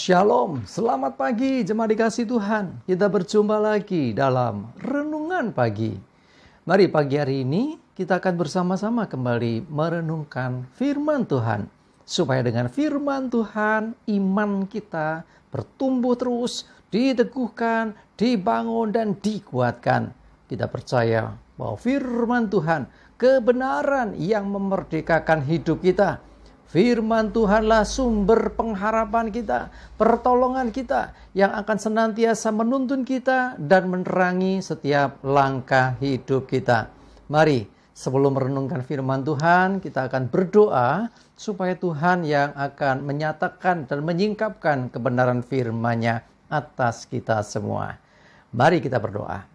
Shalom, selamat pagi jemaat dikasih Tuhan. Kita berjumpa lagi dalam Renungan Pagi. Mari pagi hari ini kita akan bersama-sama kembali merenungkan firman Tuhan. Supaya dengan firman Tuhan iman kita bertumbuh terus, diteguhkan, dibangun dan dikuatkan. Kita percaya bahwa firman Tuhan kebenaran yang memerdekakan hidup kita. Firman Tuhanlah sumber pengharapan kita, pertolongan kita yang akan senantiasa menuntun kita dan menerangi setiap langkah hidup kita. Mari sebelum merenungkan firman Tuhan, kita akan berdoa supaya Tuhan yang akan menyatakan dan menyingkapkan kebenaran firman-Nya atas kita semua. Mari kita berdoa.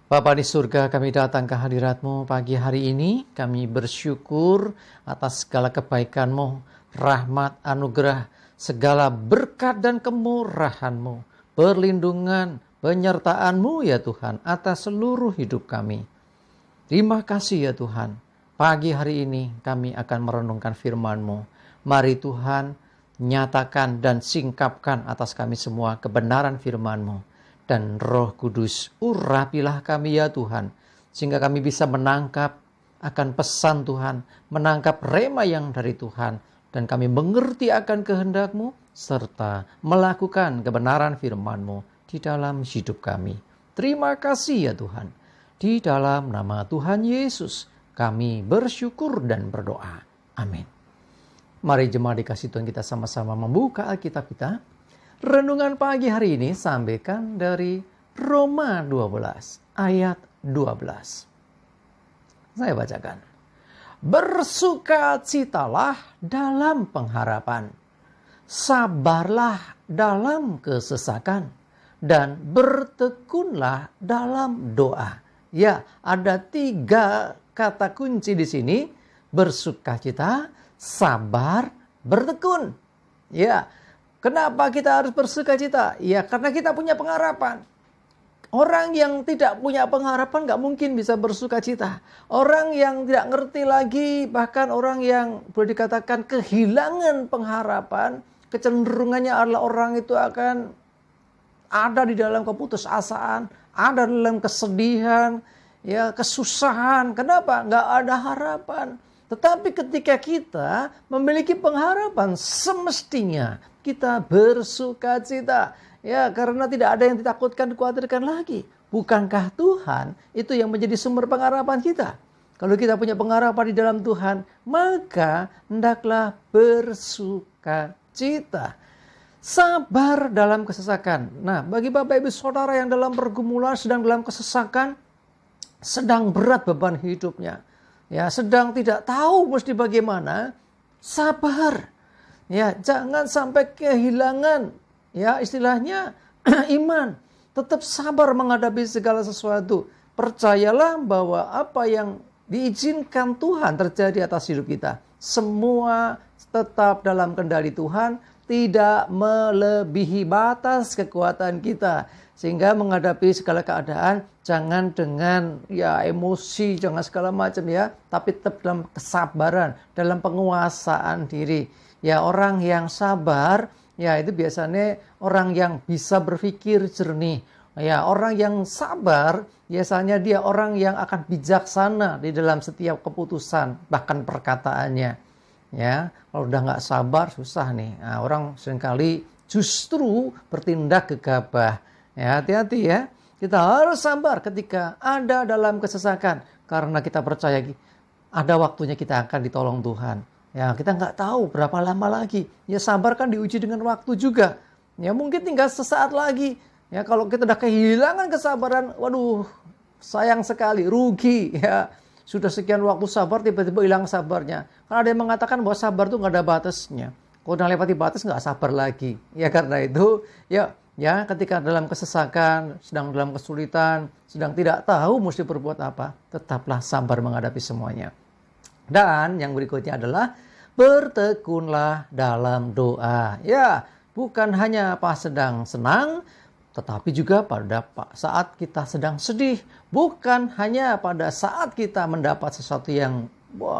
Bapa di surga, kami datang ke hadirat-Mu pagi hari ini. Kami bersyukur atas segala kebaikan-Mu, rahmat, anugerah, segala berkat dan kemurahan-Mu, perlindungan, penyertaan-Mu ya Tuhan atas seluruh hidup kami. Terima kasih ya Tuhan. Pagi hari ini kami akan merenungkan firman-Mu. Mari Tuhan nyatakan dan singkapkan atas kami semua kebenaran firman-Mu. Dan Roh Kudus, urapilah kami ya Tuhan, sehingga kami bisa menangkap akan pesan Tuhan, menangkap rema yang dari Tuhan, dan kami mengerti akan kehendak-Mu, serta melakukan kebenaran firman-Mu di dalam hidup kami. Terima kasih ya Tuhan. Di dalam nama Tuhan Yesus, kami bersyukur dan berdoa. Amin. Mari jemaat dikasih Tuhan, kita sama-sama membuka Alkitab kita. Renungan pagi hari ini sampaikan dari Roma 12 ayat 12. Saya bacakan. Bersukacitalah dalam pengharapan, sabarlah dalam kesesakan, dan bertekunlah dalam doa. Ya, ada 3 kata kunci di sini. Bersukacita, sabar, bertekun. Ya. Kenapa kita harus bersukacita? Ya karena kita punya pengharapan. Orang yang tidak punya pengharapan gak mungkin bisa bersukacita. Orang yang tidak ngerti lagi, bahkan orang yang boleh dikatakan kehilangan pengharapan, kecenderungannya adalah orang itu akan ada di dalam keputusasaan, ada dalam kesedihan, ya kesusahan. Kenapa? Gak ada harapan. Tetapi ketika kita memiliki pengharapan, semestinya kita bersukacita. Ya, karena tidak ada yang ditakutkan, dikhawatirkan lagi. Bukankah Tuhan itu yang menjadi sumber pengharapan kita? Kalau kita punya pengharapan di dalam Tuhan, maka hendaklah bersukacita. Sabar dalam kesesakan. Nah, bagi Bapak Ibu Saudara yang dalam pergumulan, sedang dalam kesesakan, sedang berat beban hidupnya, ya, sedang tidak tahu mesti bagaimana, sabar. Ya, jangan sampai kehilangan, ya istilahnya iman. Tetap sabar menghadapi segala sesuatu. Percayalah bahwa apa yang diizinkan Tuhan terjadi atas hidup kita, semua tetap dalam kendali Tuhan, tidak melebihi batas kekuatan kita. Sehingga menghadapi segala keadaan, jangan dengan ya emosi, jangan segala macam ya, tapi tetap dalam kesabaran, dalam penguasaan diri. Ya orang yang sabar, ya itu biasanya orang yang bisa berpikir jernih. Ya orang yang sabar, biasanya dia orang yang akan bijaksana di dalam setiap keputusan, bahkan perkataannya. Ya, kalau udah nggak sabar, susah nih. Nah, orang seringkali justru bertindak gegabah. Ya, hati-hati ya. Kita harus sabar ketika ada dalam kesesakan. Karena kita percaya ada waktunya kita akan ditolong Tuhan. Ya, kita nggak tahu berapa lama lagi. Ya, sabar kan diuji dengan waktu juga. Ya, mungkin tinggal sesaat lagi. Ya, kalau kita udah kehilangan kesabaran, waduh, sayang sekali, rugi. Ya, sudah sekian waktu sabar, tiba-tiba hilang sabarnya. Karena ada yang mengatakan bahwa sabar itu nggak ada batasnya. Kalau udah lewati batas, nggak sabar lagi. Ya, karena itu, ya ketika dalam kesesakan, sedang dalam kesulitan, sedang tidak tahu mesti berbuat apa, tetaplah sabar menghadapi semuanya. Dan yang berikutnya adalah bertekunlah dalam doa. Ya, bukan hanya pas sedang senang, tetapi juga pada saat kita sedang sedih. Bukan hanya pada saat kita mendapat sesuatu yang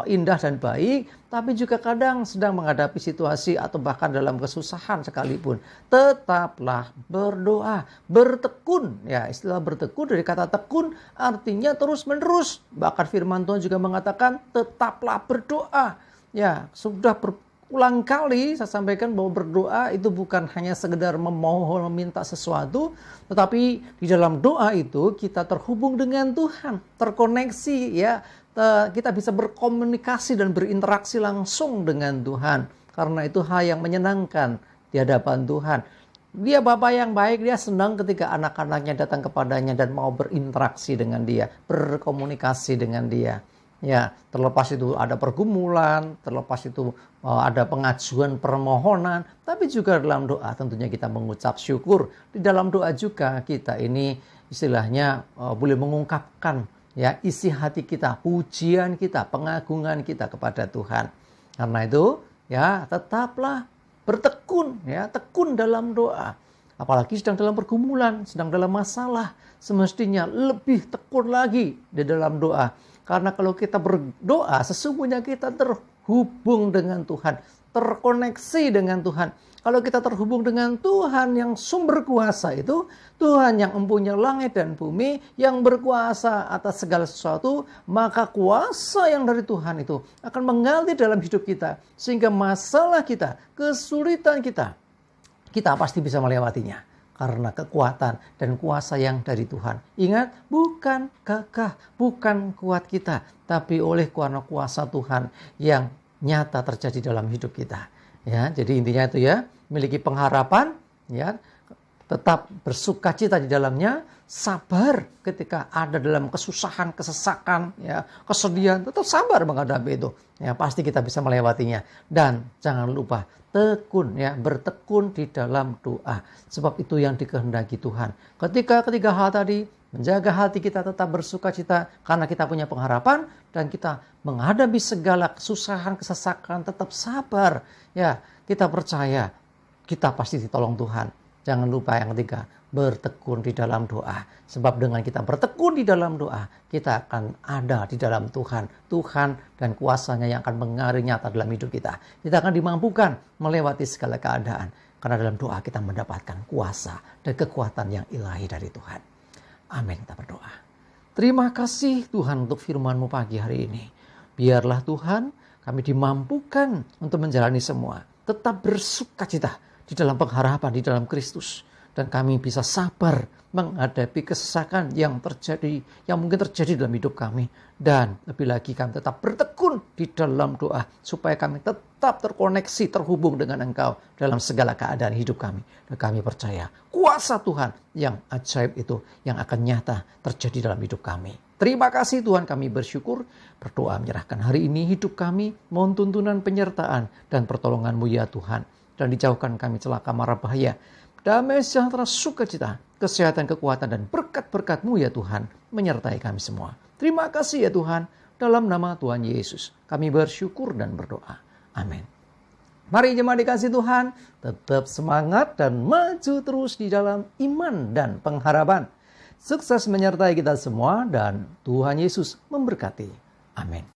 indah dan baik, tapi juga kadang sedang menghadapi situasi atau bahkan dalam kesusahan sekalipun, tetaplah berdoa, bertekun. Ya, istilah bertekun dari kata tekun artinya terus-menerus. Bahkan firman Tuhan juga mengatakan tetaplah berdoa. Ya, sudah berulang kali saya sampaikan bahwa berdoa itu bukan hanya sekedar memohon, meminta sesuatu, tetapi di dalam doa itu kita terhubung dengan Tuhan, terkoneksi ya. Kita bisa berkomunikasi dan berinteraksi langsung dengan Tuhan. Karena itu hal yang menyenangkan di hadapan Tuhan. Dia Bapa yang baik, dia senang ketika anak-anaknya datang kepadanya dan mau berinteraksi dengan dia, berkomunikasi dengan dia. Ya, terlepas itu ada pergumulan, terlepas itu ada pengajuan permohonan, tapi juga dalam doa tentunya kita mengucap syukur. Di dalam doa juga kita ini istilahnya boleh mengungkapkan ya isi hati kita, pujian kita, pengagungan kita kepada Tuhan. Karena itu ya tetaplah bertekun ya, tekun dalam doa. Apalagi sedang dalam pergumulan, sedang dalam masalah, semestinya lebih tekun lagi di dalam doa. Karena kalau kita berdoa, sesungguhnya kita terhubung dengan Tuhan, terkoneksi dengan Tuhan. Kalau kita terhubung dengan Tuhan yang sumber kuasa itu, Tuhan yang mempunyai langit dan bumi, yang berkuasa atas segala sesuatu, maka kuasa yang dari Tuhan itu akan mengalir dalam hidup kita. Sehingga masalah kita, kesulitan kita pasti bisa melewatinya. Karena kekuatan dan kuasa yang dari Tuhan. Ingat, bukan gagah, bukan kuat kita, tapi oleh karena kuasa Tuhan yang nyata terjadi dalam hidup kita. Ya, jadi intinya itu ya, memiliki pengharapan, ya, tetap bersukacita di dalamnya, sabar ketika ada dalam kesusahan, kesesakan, ya, kesedihan, tetap sabar menghadapi itu. Ya, pasti kita bisa melewatinya. Dan jangan lupa tekun, ya, bertekun di dalam doa. Sebab itu yang dikehendaki Tuhan. Ketika ketiga hal tadi, menjaga hati kita tetap bersukacita karena kita punya pengharapan dan kita menghadapi segala kesusahan, kesesakan, tetap sabar. Ya, kita percaya kita pasti ditolong Tuhan. Jangan lupa yang ketiga, bertekun di dalam doa. Sebab dengan kita bertekun di dalam doa, kita akan ada di dalam Tuhan. Tuhan dan kuasanya yang akan mengalir nyata dalam hidup kita. Kita akan dimampukan melewati segala keadaan. Karena dalam doa kita mendapatkan kuasa dan kekuatan yang ilahi dari Tuhan. Amin, kita berdoa. Terima kasih Tuhan untuk firman-Mu pagi hari ini. Biarlah Tuhan kami dimampukan untuk menjalani semua. Tetap bersukacita di dalam pengharapan, di dalam Kristus. Dan kami bisa sabar menghadapi kesesakan yang terjadi, yang mungkin terjadi dalam hidup kami. Dan lebih lagi kami tetap bertekun di dalam doa. Supaya kami tetap terkoneksi, terhubung dengan Engkau dalam segala keadaan hidup kami. Dan kami percaya kuasa Tuhan yang ajaib itu yang akan nyata terjadi dalam hidup kami. Terima kasih Tuhan, kami bersyukur, berdoa menyerahkan hari ini hidup kami, mohon tuntunan penyertaan dan pertolongan-Mu ya Tuhan. Dan dijauhkan kami celaka mara bahaya. Damai sejahtera sukacita, kesehatan, kekuatan, dan berkat-berkat-Mu ya Tuhan menyertai kami semua. Terima kasih ya Tuhan, dalam nama Tuhan Yesus kami bersyukur dan berdoa. Amin. Mari jemaat dikasih Tuhan, tetap semangat dan maju terus di dalam iman dan pengharapan. Sukses menyertai kita semua dan Tuhan Yesus memberkati. Amin.